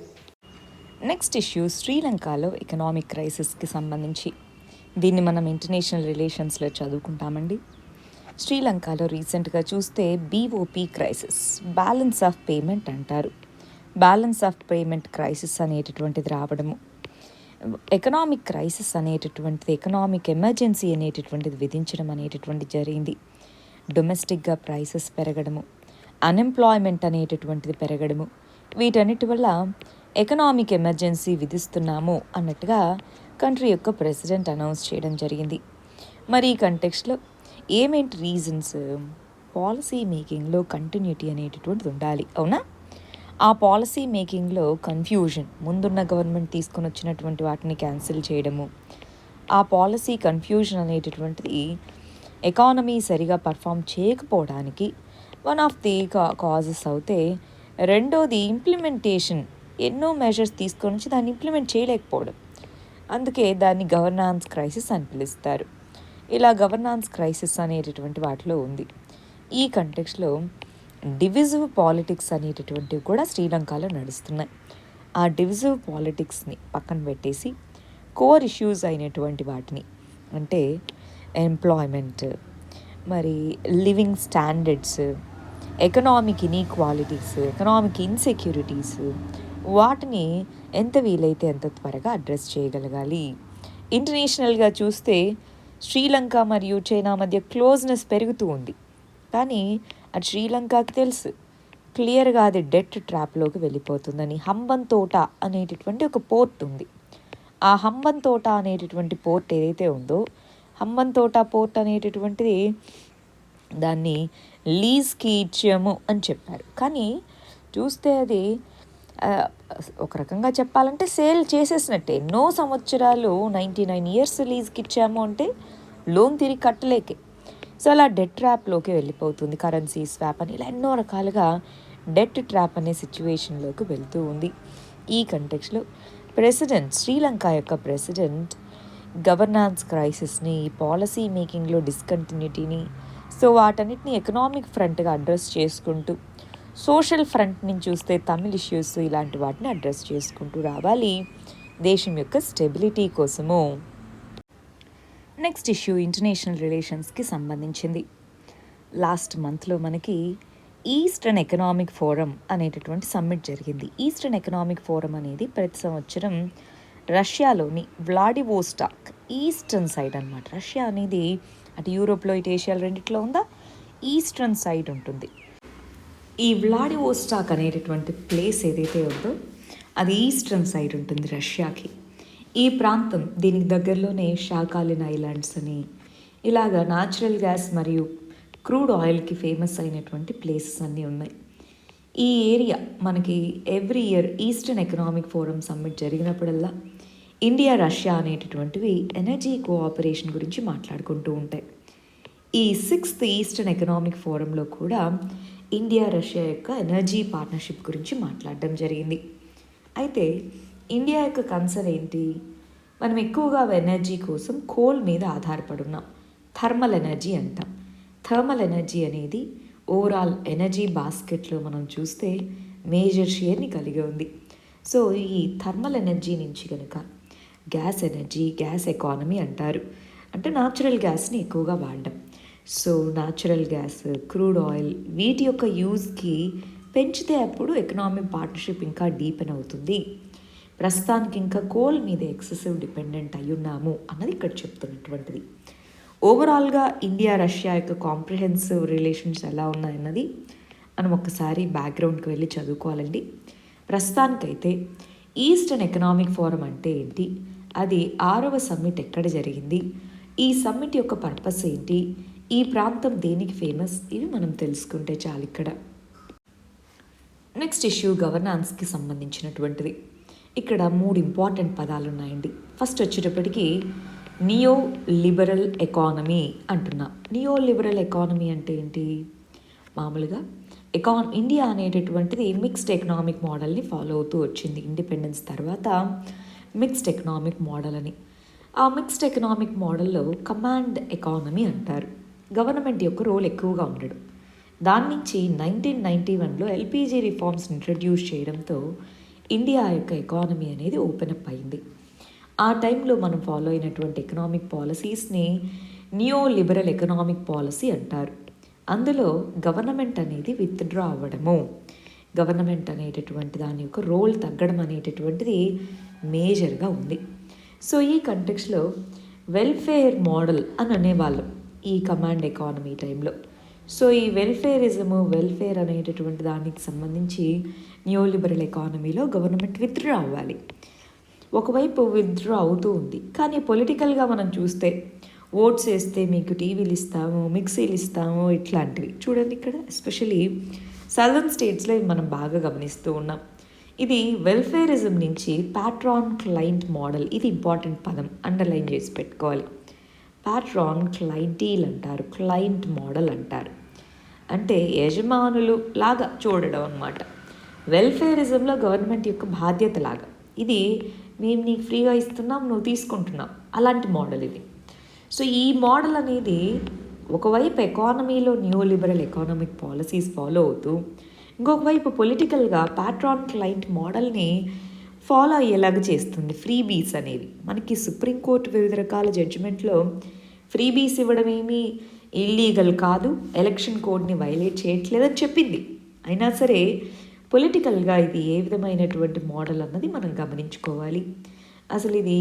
నెక్స్ట్ ఇష్యూ శ్రీలంకలో ఎకనామిక్ క్రైసిస్కి సంబంధించి. దీన్ని మనం ఇంటర్నేషనల్ రిలేషన్స్లో చదువుకుంటామండి. శ్రీలంకలో రీసెంట్గా చూస్తే BOP crisis, balance of payment అంటారు. బ్యాలెన్స్ ఆఫ్ పేమెంట్ క్రైసిస్ అనేటటువంటిది రావడము, ఎకనామిక్ క్రైసిస్ అనేటటువంటిది, ఎకనామిక్ ఎమర్జెన్సీ అనేటటువంటిది విధించడం అనేటటువంటిది జరిగింది. డొమెస్టిక్గా ప్రైసెస్ పెరగడము, అన్ఎంప్లాయ్మెంట్ అనేటటువంటిది పెరగడము, వీటన్నిటి వల్ల ఎకనామిక్ ఎమర్జెన్సీ విధిస్తున్నాము అన్నట్టుగా కంట్రీ యొక్క ప్రెసిడెంట్ అనౌన్స్ చేయడం జరిగింది. మరి ఈ కంటెక్స్ట్లో ఏమేంటి రీజన్స్? పాలసీ మేకింగ్లో కంటిన్యూటీ అనేటటువంటిది ఉండాలి, అవునా? ఆ పాలసీ మేకింగ్లో కన్ఫ్యూజన్, ముందున్న గవర్నమెంట్ తీసుకొని వచ్చినటువంటి వాటిని క్యాన్సిల్ చేయడము, ఆ పాలసీ కన్ఫ్యూజన్ అనేటటువంటిది ఎకానమీ సరిగా పర్ఫామ్ చేయకపోవడానికి వన్ ఆఫ్ ది కాజెస్ అవుతే, రెండోది ఇంప్లిమెంటేషన్, ఎన్నో మెజర్స్ తీసుకొని వచ్చి దాన్ని ఇంప్లిమెంట్ చేయలేకపోవడం. అందుకే దాన్ని గవర్నాన్స్ క్రైసిస్ అని పిలుస్తారు. ఇలా గవర్నాన్స్ క్రైసిస్ అనేటటువంటి వాటిలో ఉంది. ఈ కంటెక్స్లో డివిజివ్ పాలిటిక్స్ అనేటటువంటివి కూడా శ్రీలంకలో నడుస్తున్నాయి. ఆ డివిజివ్ పాలిటిక్స్ని పక్కన పెట్టేసి కోర్ ఇష్యూస్ అయినటువంటి వాటిని, అంటే ఎంప్లాయ్మెంట్, మరి living standards, economic inequalities, economic insecurities, వాటిని ఎంత వీలైతే అంత త్వరగా అడ్రస్ చేయగలగాలి. ఇంటర్నేషనల్గా చూస్తే శ్రీలంక మరియు చైనా మధ్య క్లోజ్నెస్ పెరుగుతూ ఉంది. కానీ అది శ్రీలంకకి తెలుసు క్లియర్గా అది డెట్ ట్రాప్లోకి వెళ్ళిపోతుందని. హంబన్ తోట అనేటటువంటి ఒక పోర్ట్ ఉంది. ఆ హంబన్ తోట అనేటటువంటి పోర్ట్ ఏదైతే ఉందో, హంబన్ తోట పోర్ట్ అనేటటువంటిది దాన్ని లీజ్కి ఇచ్చాము అని చెప్పారు. కానీ చూస్తే అది ఒక రకంగా చెప్పాలంటే సేల్ చేసేసినట్టే. ఎన్నో సంవత్సరాలు 99 years లీజ్కి ఇచ్చాము అంటే లోన్ తిరిగి కట్టలేకే. సో అలా డెట్ ట్రాప్లోకి వెళ్ళిపోతుంది. కరెన్సీ స్వాప్ అని ఇలా ఎన్నో రకాలుగా డెట్ ట్రాప్ అనే సిచ్యువేషన్లోకి వెళ్తూ ఉంది. ఈ కంటెక్స్లో శ్రీలంక యొక్క ప్రెసిడెంట్ గవర్నాన్స్ క్రైసిస్ని, పాలసీ మేకింగ్లో డిస్కంటిన్యూటీని, సో వాటన్నిటిని ఎకనామిక్ ఫ్రంట్గా అడ్రస్ చేసుకుంటూ, సోషల్ ఫ్రంట్ నుంచి చూస్తే తమిళ్ ఇష్యూస్ ఇలాంటి వాటిని అడ్రస్ చేసుకుంటూ రావాలి దేశం యొక్క స్టెబిలిటీ కోసము. నెక్స్ట్ ఇష్యూ ఇంటర్నేషనల్ రిలేషన్స్కి సంబంధించింది. లాస్ట్ మంత్లో మనకి ఈస్టర్న్ ఎకనామిక్ ఫోరం అనేటటువంటి సమ్మిట్ జరిగింది. ఈస్టర్న్ ఎకనామిక్ ఫోరం అనేది ప్రతి సంవత్సరం రష్యాలోని వ్లాడివోస్టాక్, ఈస్టర్న్ సైడ్ అనమాట. రష్యా అనేది అటు యూరోప్లో ఇటు ఏషియాలో రెండిట్లో ఉందా, ఈస్టర్న్ సైడ్ ఉంటుంది. ఈ వ్లాడివోస్టాక్ అనేటటువంటి ప్లేస్ ఏదైతే ఉందో అది ఈస్టర్న్ సైడ్ ఉంటుంది రష్యాకి. ఈ ప్రాంతం, దీనికి దగ్గరలోనే షాకాలిన్ ఐలాండ్స్ అని ఇలాగా న్యాచురల్ గ్యాస్ మరియు క్రూడ్ ఆయిల్కి ఫేమస్ అయినటువంటి ప్లేసెస్ అన్నీ ఉన్నాయి. ఈ ఏరియా మనకి every year Eastern Economic Forum summit జరిగినప్పుడల్లా ఇండియా, రష్యా అనేటటువంటివి ఎనర్జీ కోఆపరేషన్ గురించి మాట్లాడుకుంటూ ఉంటాయి. ఈ 6th ఈస్టర్న్ ఎకనామిక్ ఫోరంలో కూడా ఇండియా, రష్యా యొక్క ఎనర్జీ పార్ట్నర్షిప్ గురించి మాట్లాడడం జరిగింది. అయితే ఇండియా యొక్క కన్సర్న్ ఏంటి? మనం ఎక్కువగా ఎనర్జీ కోసం కోల్ మీద ఆధారపడున్నాం. థర్మల్ ఎనర్జీ అంటాం. థర్మల్ ఎనర్జీ అనేది ఓవరాల్ ఎనర్జీ బాస్కెట్లో మనం చూస్తే మేజర్ షేర్ని కలిగి ఉంది. సో ఈ థర్మల్ ఎనర్జీ నుంచి కనుక గ్యాస్ ఎనర్జీ, గ్యాస్ ఎకానమీ అంటారు. అంటే న్యాచురల్ గ్యాస్ని ఎక్కువగా వాడడం. So natural gas, crude oil వీటి యొక్క యూజ్కి పెంచితే అప్పుడు ఎకనామిక్ పార్ట్నర్షిప్ ఇంకా డీపెన్ అవుతుంది. ప్రస్తుతానికి ఇంకా కోల్ మీద ఎక్సెసివ్ డిపెండెంట్ అయ్యున్నాము అన్నది ఇక్కడ చెప్తున్నటువంటిది. ఓవరాల్గా ఇండియా, రష్యా యొక్క కాంప్రిహెన్సివ్ రిలేషన్స్ ఎలా ఉన్నాయన్నది మనం ఒక్కసారి బ్యాక్గ్రౌండ్కి వెళ్ళి చదువుకోవాలండి. ప్రస్తుతానికైతే ఈస్టర్న్ ఎకనామిక్ ఫోరం అంటే ఏంటి, అది 6వ సమ్మిట్ ఎక్కడ జరిగింది, ఈ సమ్మిట్ యొక్క పర్పస్ ఏంటి, ఈ ప్రాంతం దేనికి ఫేమస్, ఇవి మనం తెలుసుకుంటే చాలు. ఇక్కడ నెక్స్ట్ ఇష్యూ గవర్నాన్స్కి సంబంధించినటువంటిది. ఇక్కడ 3 ఇంపార్టెంట్ పదాలు ఉన్నాయండి. ఫస్ట్ వచ్చేటప్పటికి నియో లిబరల్ ఎకానమీ అంటున్నా. నియో లిబరల్ ఎకానమీ అంటే ఏంటి? మామూలుగా ఇండియా అనేటటువంటిది మిక్స్డ్ ఎకనామిక్ మోడల్ని ఫాలో అవుతూ వచ్చింది. ఇండిపెండెన్స్ తర్వాత మిక్స్డ్ ఎకనామిక్ మోడల్ అని. ఆ మిక్స్డ్ ఎకనామిక్ మోడల్లో కమాండ్ ఎకానమీ అంటారు. గవర్నమెంట్ యొక్క రోల్ ఎక్కువగా ఉండడం. దాని నుంచి 1991లో ఎల్పిజి రిఫార్మ్స్ ఇంట్రడ్యూస్ చేయడంతో ఇండియా యొక్క ఎకానమీ అనేది ఓపెన్ అప్ అయింది. ఆ టైంలో మనం ఫాలో అయినటువంటి ఎకనామిక్ పాలసీస్ని నియో లిబరల్ ఎకనామిక్ పాలసీ అంటారు. అందులో గవర్నమెంట్ అనేది విత్డ్రా అవ్వడము, గవర్నమెంట్ అనేటటువంటి దాని యొక్క రోల్ తగ్గడం అనేటటువంటిది మేజర్గా ఉంది. సో ఈ కంటెక్స్లో వెల్ఫేర్ మోడల్ అని అనేవాళ్ళం ఈ కమాండ్ ఎకానమీ టైంలో. సో ఈ వెల్ఫేర్ అనేటటువంటి దానికి సంబంధించి న్యూలిబరల్ ఎకానమీలో గవర్నమెంట్ విత్డ్రా అవ్వాలి. ఒకవైపు విత్డ్రా అవుతూ ఉంది, కానీ పొలిటికల్గా మనం చూస్తే ఓట్స్ వేస్తే మీకు టీవీలు ఇస్తాము, మిక్సీలు ఇస్తాము, ఇట్లాంటివి చూడండి. ఇక్కడ ఎస్పెషలీ సదర్న్ స్టేట్స్లో ఇది మనం బాగా గమనిస్తూ ఉన్నాం. ఇది వెల్ఫేరిజం నుంచి ప్యాట్రాన్ క్లయింట్ మోడల్, ఇది ఇంపార్టెంట్ పదం, అండర్లైన్ చేసి పెట్టుకోవాలి. ప్యాట్రాన్ క్లయింటీల్ అంటారు, క్లయింట్ మోడల్ అంటారు. అంటే యజమానులు లాగా చూడడం అన్నమాట. వెల్ఫేరిజంలో గవర్నమెంట్ యొక్క బాధ్యత లాగా. ఇది మేము నీకు ఫ్రీగా ఇస్తున్నాం, నువ్వు తీసుకుంటున్నావు, అలాంటి మోడల్ ఇది. సో ఈ మోడల్ అనేది ఒకవైపు ఎకానమీలో new liberal economic policies follow అవుతూ, ఇంకొక వైపు పొలిటికల్గా ప్యాట్రాన్ క్లయింట్ మోడల్ని ఫాలో అయ్యేలాగా చేస్తుంది. ఫ్రీబీస్ అనేవి మనకి సుప్రీంకోర్టు వివిధ రకాల జడ్జిమెంట్లో ఫ్రీబీస్ ఇవ్వడం ఏమీ ఇల్లీగల్ కాదు, ఎలక్షన్ కోడ్ని వైలేట్ చేయట్లేదని చెప్పింది. అయినా సరే పొలిటికల్గా ఇది ఏ విధమైనటువంటి మోడల్ అన్నది మనం గమనించుకోవాలి. అసలు ఇది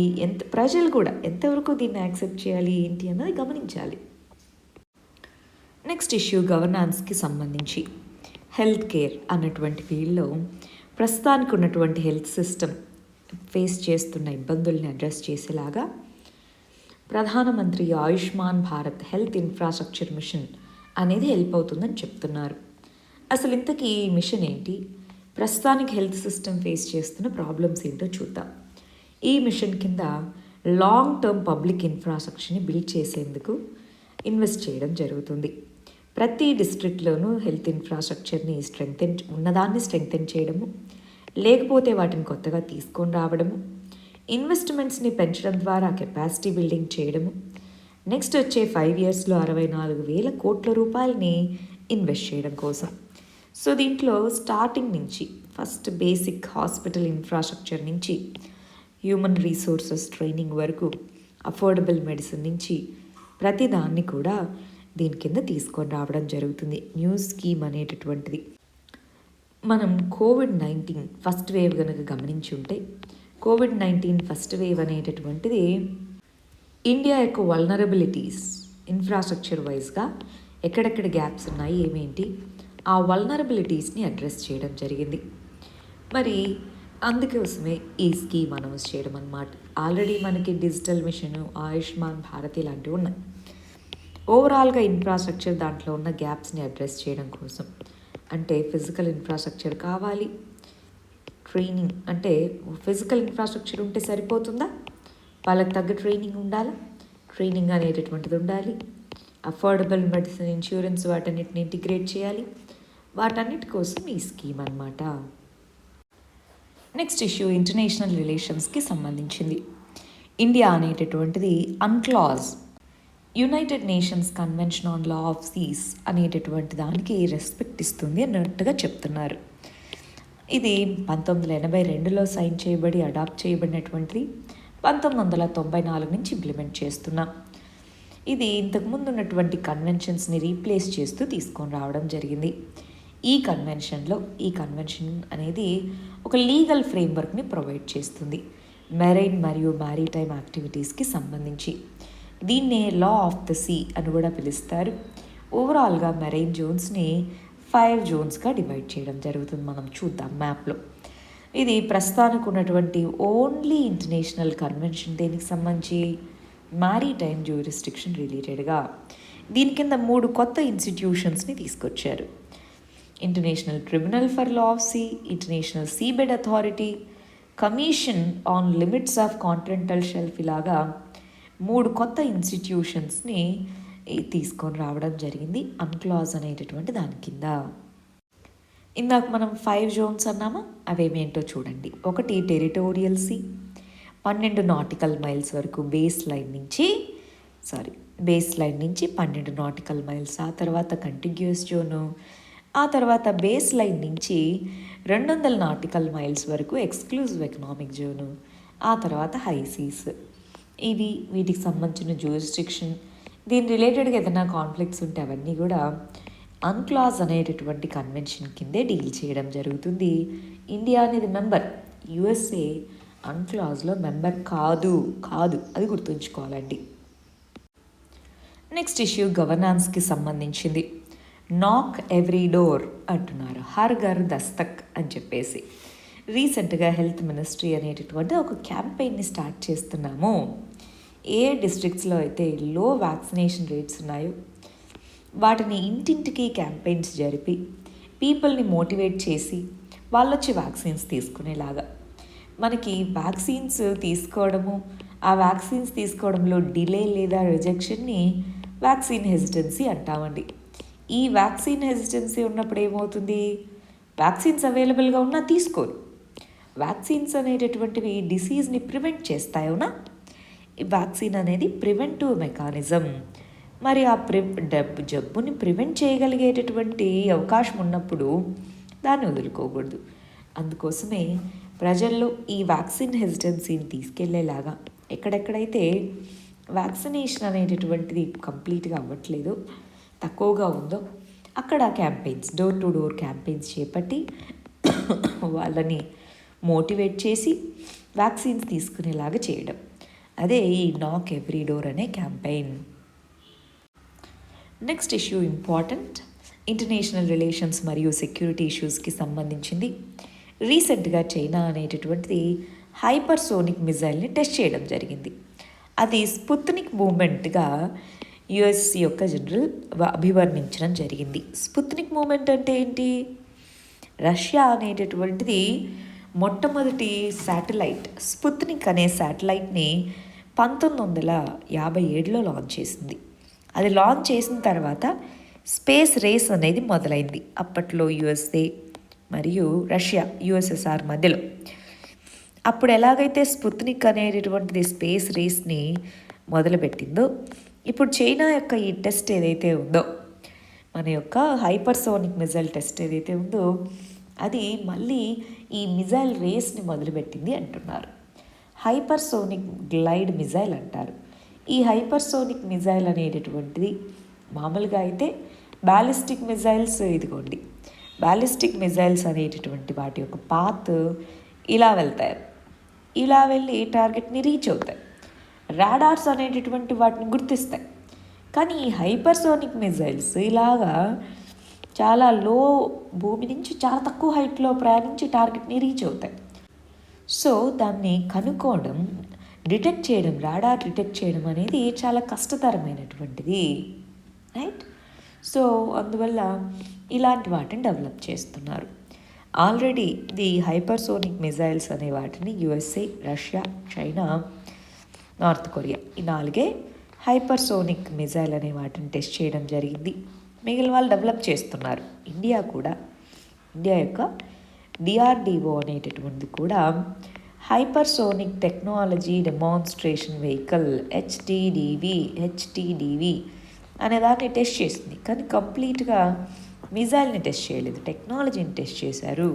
ప్రజలు కూడా ఎంతవరకు దీన్ని యాక్సెప్ట్ చేయాలి ఏంటి అన్నది గమనించాలి. నెక్స్ట్ ఇష్యూ గవర్నాన్స్కి సంబంధించి హెల్త్ కేర్ అన్నటువంటి ఫీల్డ్లో ప్రస్తుతానికి ఉన్నటువంటి హెల్త్ సిస్టమ్ ఫేస్ చేస్తున్న ఇబ్బందుల్ని అడ్రస్ చేసేలాగా ప్రధానమంత్రి Ayushman Bharat health infrastructure machine అనేది హెల్ప్ అవుతుందని చెప్తున్నారు. అసలు ఇంతకీ ఈ మిషన్ ఏంటి, ప్రస్తుతానికి హెల్త్ సిస్టమ్ ఫేస్ చేస్తున్న ప్రాబ్లమ్స్ ఏంటో చూద్దాం. ఈ మిషన్ కింద లాంగ్ టర్మ్ పబ్లిక్ ఇన్ఫ్రాస్ట్రక్చర్ని బిల్డ్ చేసేందుకు ఇన్వెస్ట్ చేయడం జరుగుతుంది. ప్రతి డిస్ట్రిక్ట్లోనూ హెల్త్ ఇన్ఫ్రాస్ట్రక్చర్ని ఉన్నదాన్ని స్ట్రెంగ్తెన్ చేయడము, లేకపోతే వాటిని కొత్తగా తీసుకొని రావడము, ఇన్వెస్ట్మెంట్స్ని పెంచడం ద్వారా కెపాసిటీ బిల్డింగ్ చేయడము, నెక్స్ట్ వచ్చే 5 yearsలో 64,000 కోట్ల రూపాయలని ఇన్వెస్ట్ చేయడం కోసం. సో దీంట్లో స్టార్టింగ్ నుంచి ఫస్ట్ బేసిక్ హాస్పిటల్ ఇన్ఫ్రాస్ట్రక్చర్ నుంచి హ్యూమన్ రీసోర్సెస్ ట్రైనింగ్ వరకు అఫోర్డబుల్ మెడిసిన్ నుంచి ప్రతి దాన్ని కూడా దీని కింద తీసుకొని రావడం జరుగుతుంది. న్యూ స్కీమ్ అనేటటువంటిది. మనం కోవిడ్-19 ఫస్ట్ వేవ్ కనుక గమనించి ఉంటే, కోవిడ్-19 ఫస్ట్ వేవ్ అనేటటువంటిది ఇండియా యొక్క వల్నరబిలిటీస్ ఇన్ఫ్రాస్ట్రక్చర్ వైజ్గా ఎక్కడెక్కడ గ్యాప్స్ ఉన్నాయి ఏమేంటి ఆ వల్నరబిలిటీస్ని అడ్రస్ చేయడం జరిగింది. మరి అందుకోసమే ఈ స్కీమ్ అనౌన్స్ చేయడం అన్నమాట. ఆల్రెడీ మనకి డిజిటల్ మిషన్, ఆయుష్మాన్ భారత్ ఇలాంటివి ఉన్నాయి. ఓవరాల్గా ఇన్ఫ్రాస్ట్రక్చర్ దాంట్లో ఉన్న గ్యాప్స్ని అడ్రస్ చేయడం కోసం. అంటే ఫిజికల్ ఇన్ఫ్రాస్ట్రక్చర్ కావాలి, ట్రైనింగ్, అంటే ఫిజికల్ ఇన్ఫ్రాస్ట్రక్చర్ ఉంటే సరిపోతుందా, వాళ్ళకి తగ్గ ట్రైనింగ్ ఉండాలా, ట్రైనింగ్ అనేటటువంటిది ఉండాలి, అఫోర్డబుల్ మెడిసిన్, ఇన్సూరెన్స్ వాటన్నిటిని ఇంటిగ్రేట్ చేయాలి. వాటన్నిటి కోసం ఈ స్కీమ్ అన్నమాట. నెక్స్ట్ ఇష్యూ ఇంటర్నేషనల్ రిలేషన్స్కి సంబంధించింది. ఇండియా అనేటటువంటిది UNCLOS, United Nations Convention on Law of Seas అనేటటువంటి దానికి రెస్పెక్ట్ ఇస్తుంది అన్నట్టుగా చెప్తున్నారు. ఇది 1982లో సైన్ చేయబడి అడాప్ట్ చేయబడినటువంటిది. 1994 నుంచి ఇంప్లిమెంట్ చేస్తున్నాం. ఇది ఇంతకుముందు ఉన్నటువంటి కన్వెన్షన్స్ని రీప్లేస్ చేస్తూ తీసుకొని రావడం జరిగింది. ఈ కన్వెన్షన్ అనేది ఒక లీగల్ ఫ్రేమ్వర్క్ని ప్రొవైడ్ చేస్తుంది మెరైన్ మరియు మ్యారీటైమ్ యాక్టివిటీస్కి సంబంధించి. దీన్నే లా ఆఫ్ ద సీ అని కూడా పిలుస్తారు. ఓవరాల్గా మెరైన్ జోన్స్ని 5 జోన్స్గా డివైడ్ చేయడం జరుగుతుంది. మనం చూద్దాం మ్యాప్లో. ఇది ప్రస్తుతానికి ఉన్నటువంటి ఓన్లీ ఇంటర్నేషనల్ కన్వెన్షన్. దేనికి సంబంధించి మ్యారీటైమ్ జ్యూరిస్డిక్షన్ రిలేటెడ్గా దీని కింద 3 కొత్త ఇన్స్టిట్యూషన్స్ని తీసుకొచ్చారు. International Tribunal for Law of Sea, International Seabed Authority, Commission on Limits of Continental Shelf, ఇలాగా 3 కొత్త ఇన్స్టిట్యూషన్స్ని తీసుకొని రావడం జరిగింది UNCLOS అనేటటువంటి దాని కింద. ఇందాక మనం 5 జోన్స్ అన్నామా, అవేమేంటో చూడండి. ఒకటి టెరిటోరియల్ సీ, 12 నాటికల్ మైల్స్ వరకు బేస్ లైన్ నుంచి 12 నాటికల్ మైల్స్. ఆ తర్వాత కంటిగ్యూస్ జోను, ఆ తర్వాత బేస్ లైన్ నుంచి 200 నాటికల్ మైల్స్ వరకు ఎక్స్క్లూజివ్ ఎకనామిక్ జోను, ఆ తర్వాత హై సీస్. వీటికి సంబంధించిన జ్యూరిస్డిక్షన్, దీని రిలేటెడ్గా ఏదైనా కాన్ఫ్లిక్ట్స్ ఉంటే అవన్నీ కూడా UNCLOS అనేటటువంటి కన్వెన్షన్ కిందే డీల్ చేయడం జరుగుతుంది. ఇండియా అనేది మెంబర్, USA UNCLOSలో మెంబర్ కాదు, అది గుర్తుంచుకోవాలండి. నెక్స్ట్ ఇష్యూ గవర్నాన్స్కి సంబంధించింది. నాక్ ఎవ్రీ డోర్ అంటున్నారు, హర్ ఘర్ దస్తక్ అని చెప్పేసి. రీసెంట్గా హెల్త్ మినిస్ట్రీ అనేటటువంటి ఒక క్యాంపెయిన్ని స్టార్ట్ చేస్తున్నాము. ఏ డిస్ట్రిక్ట్స్లో అయితే లో వ్యాక్సినేషన్ రేట్స్ ఉన్నాయో వాటిని ఇంటింటికి క్యాంపెయిన్స్ జరిపి పీపుల్ని మోటివేట్ చేసి వాళ్ళొచ్చి వ్యాక్సిన్స్ తీసుకునేలాగా. మనకి వ్యాక్సిన్స్ తీసుకోవడము, ఆ వ్యాక్సిన్స్ తీసుకోవడంలో డిలే లేదా రిజెక్షన్ని వ్యాక్సిన్ హెసిటెన్సీ అంటామండి. ఈ వ్యాక్సిన్ హెసిటెన్సీ ఉన్నప్పుడు ఏమవుతుంది, వ్యాక్సిన్స్ అవైలబుల్గా ఉన్నా తీసుకోరు. వ్యాక్సిన్స్ అనేటటువంటివి డిసీజ్ని ప్రివెంట్ చేస్తాయోనా. ఈ వ్యాక్సిన్ అనేది ప్రివెంటివ్ మెకానిజం. మరి ఆ జబ్బుని ప్రివెంట్ చేయగలిగేటటువంటి అవకాశం ఉన్నప్పుడు దాన్ని వదులుకోకూడదు. అందుకోసమే ప్రజల్లో ఈ వ్యాక్సిన్ హెసిటెన్సీని తీసుకెళ్లేలాగా ఎక్కడెక్కడైతే వ్యాక్సినేషన్ అనేటటువంటిది కంప్లీట్గా అవ్వట్లేదు, తక్కువగా ఉందో అక్కడ campaigns, door to door campaigns చేపట్టి వాళ్ళని మోటివేట్ చేసి వ్యాక్సిన్స్ తీసుకునేలాగా చేయడం, అదే ఈ నాక్ ఎవ్రీ డోర్ అనే campaign. Next issue important, international relations మరియు సెక్యూరిటీ ఇష్యూస్కి సంబంధించింది. రీసెంట్గా చైనా అనేటటువంటిది హైపర్సోనిక్ మిజైల్ని టెస్ట్ చేయడం జరిగింది. అది స్పుత్నిక్ మూమెంట్గా యుఎస్ యొక్క జనరల్ అభివర్ణించడం జరిగింది. స్పుత్నిక్ మూమెంట్ అంటే ఏంటి, రష్యా అనేటటువంటిది మొట్టమొదటి శాటిలైట్ స్పుత్నిక్ అనే శాటిలైట్ని 1957లో లాంచ్ చేసింది. అది లాంచ్ చేసిన తర్వాత స్పేస్ రేస్ అనేది మొదలైంది. అప్పట్లో యుఎస్ఏ మరియు రష్యా, యుఎస్ఎస్ఆర్ మధ్యలో. అప్పుడు ఎలాగైతే స్పుత్నిక్ అనేటటువంటిది స్పేస్ రేస్ని మొదలుపెట్టిందో, ఇప్పుడు చైనా యొక్క ఈ టెస్ట్ ఏదైతే ఉందో, మన యొక్క హైపర్సోనిక్ మిజైల్ టెస్ట్ ఏదైతే ఉందో, అది మళ్ళీ ఈ మిజైల్ రేస్ని మొదలుపెట్టింది అంటున్నారు. హైపర్సోనిక్ గ్లైడ్ మిజైల్ అంటారు. ఈ హైపర్సోనిక్ మిజైల్ అనేటటువంటిది మామూలుగా అయితే బ్యాలిస్టిక్ మిజైల్స్, ఇదిగోండి బ్యాలిస్టిక్ మిజైల్స్ అనేటటువంటి వాటి యొక్క పాత్ ఇలా వెళ్తాయి, ఇలా వెళ్ళి టార్గెట్ని రీచ్ అవుతాయి. రాడార్స్ అనేటటువంటి వాటిని గుర్తిస్తాయి. కానీ ఈ హైపర్సోనిక్ మిజైల్స్ ఇలాగా చాలా లో, భూమి నుంచి చాలా తక్కువ హైట్లో ప్రయాణించి టార్గెట్ని రీచ్ అవుతాయి. సో దాన్ని కనుక్కోవడం, డిటెక్ట్ చేయడం, రాడార్ డిటెక్ట్ చేయడం అనేది చాలా కష్టతరమైనటువంటిది, రైట్? సో అందువల్ల ఇలాంటి వాటిని డెవలప్ చేస్తున్నారు. ఆల్రెడీ ది హైపర్సోనిక్ మిజైల్స్ అనే వాటిని USA, Russia, China, north Korea, ఈ 4 హైపర్సోనిక్ మిజైల్ అనే వాటిని టెస్ట్ చేయడం జరిగింది. మిగిలిన వాళ్ళు డెవలప్ చేస్తున్నారు. ఇండియా కూడా, ఇండియా యొక్క డిఆర్డిఓ అనేటటువంటిది కూడా హైపర్సోనిక్ టెక్నాలజీ డెమాన్స్ట్రేషన్ వెహికల్ హెచ్టీడీవి అనే దాన్ని టెస్ట్ చేసింది. కానీ కంప్లీట్గా మిజైల్ని టెస్ట్ చేయలేదు, టెక్నాలజీని టెస్ట్ చేశారు.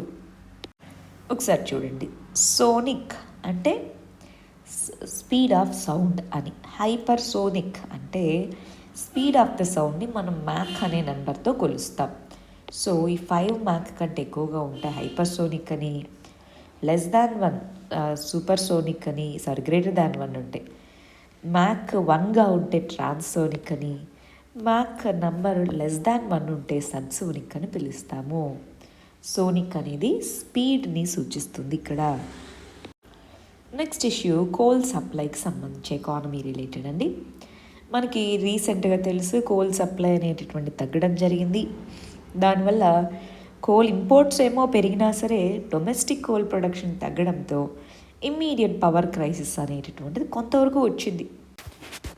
ఒకసారి చూడండి, సోనిక్ అంటే స్పీడ్ ఆఫ్ సౌండ్ అని, హైపర్సోనిక్ అంటే స్పీడ్ ఆఫ్ ద సౌండ్ని మనం మ్యాక్ అనే నెంబర్తో కొలుస్తాం. సో ఈ 5 మ్యాక్ కంటే ఎక్కువగా ఉంటే హైపర్సోనిక్ అని, లెస్ దాన్ 1 సూపర్సోనిక్ అని, గ్రేటర్ దాన్ 1 ఉంటే మ్యాక్ 1గా ఉంటే ట్రాన్సోనిక్ అని, మ్యాక్ నంబర్ లెస్ దాన్ 1 ఉంటే సబ్సోనిక్ అని పిలుస్తాము. సోనిక్ అనేది స్పీడ్ని సూచిస్తుంది ఇక్కడ. నెక్స్ట్ ఇష్యూ కోల్ సప్లైకి సంబంధించి ఎకానమీ రిలేటెడ్ అండి. మనకి రీసెంట్గా తెలుసు కోల్ సప్లై అనేటటువంటి తగ్గడం జరిగింది. దానివల్ల కోల్ ఇంపోర్ట్స్ ఏమో పెరిగినా సరే డొమెస్టిక్ కోల్ ప్రొడక్షన్ తగ్గడంతో ఇమ్మీడియట్ పవర్ క్రైసిస్ అనేటటువంటిది కొంతవరకు వచ్చింది.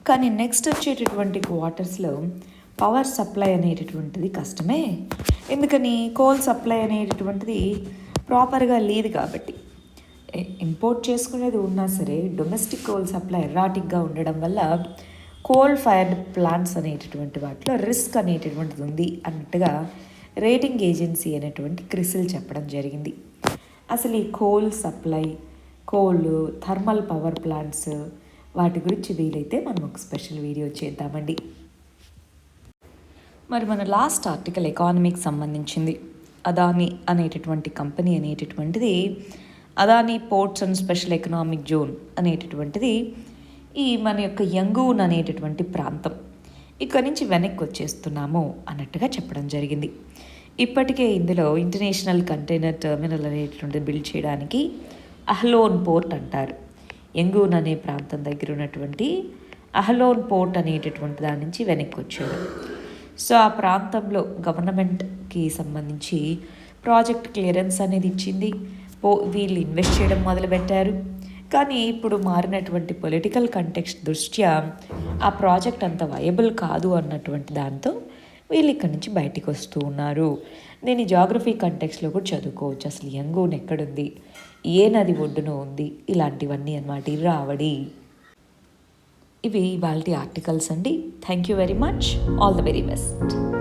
కానీ నెక్స్ట్ వచ్చేటటువంటి క్వార్టర్స్లో పవర్ సప్లై అనేటటువంటిది కష్టమే. ఎందుకని, కోల్ సప్లై అనేటటువంటిది ప్రాపర్గా లేదు కాబట్టి. ఇంపోర్ట్ చేసుకునేది ఉన్నా సరే డొమెస్టిక్ కోల్ సప్లై ఎర్రాటిక్గా ఉండడం వల్ల కోల్ ఫైర్డ్ ప్లాంట్స్ అనేటటువంటి వాటిలో రిస్క్ అనేటటువంటిది ఉంది అన్నట్టుగా రేటింగ్ ఏజెన్సీ అనేటువంటి క్రిసిల్ చెప్పడం జరిగింది. అసలు ఈ coal supply, coal, thermal power plants వాటి గురించి వీలైతే మనం ఒక స్పెషల్ వీడియో చేద్దామండి. మరి మన లాస్ట్ ఆర్టికల్ ఎకానమీకి సంబంధించింది. అదానీ అనేటటువంటి కంపెనీ అనేటటువంటిది Adani ports and special economic zone అనేటటువంటిది ఈ మన యొక్క యంగూన్ అనేటటువంటి ప్రాంతం, ఇక్కడి నుంచి వెనక్కి వచ్చేస్తున్నాము అన్నట్టుగా చెప్పడం జరిగింది. ఇప్పటికే ఇందులో ఇంటర్నేషనల్ కంటైనర్ టెర్మినల్ అనేటటువంటి బిల్డ్ చేయడానికి అహ్లోన్ పోర్ట్ అంటారు. యంగూన్ అనే ప్రాంతం దగ్గర ఉన్నటువంటి అహ్లోన్ పోర్ట్ అనేటటువంటి దాని నుంచి వెనక్కి వచ్చారు. సో ఆ ప్రాంతంలో గవర్నమెంట్కి సంబంధించి ప్రాజెక్ట్ క్లియరెన్స్ అనేది ఇచ్చింది. వీళ్ళు ఇన్వెస్ట్ చేయడం మొదలుపెట్టారు. కానీ ఇప్పుడు మారినటువంటి పొలిటికల్ కంటెక్స్ట్ దృష్ట్యా ఆ ప్రాజెక్ట్ అంత వయబుల్ కాదు అన్నటువంటి దాంతో వీళ్ళు ఇక్కడి నుంచి బయటికి వస్తూ ఉన్నారు. నేను జాగ్రఫీ కంటెక్స్లో కూడా చదువుకోవచ్చు. అసలు యంగూన్ ఎక్కడుంది, ఏ నది ఒడ్డున ఉంది, ఇలాంటివన్నీ అన్నమాట. ఇరావడి. ఇవి ఇవాల్టి ఆర్టికల్స్ అండి. Thank you very much. All the very best.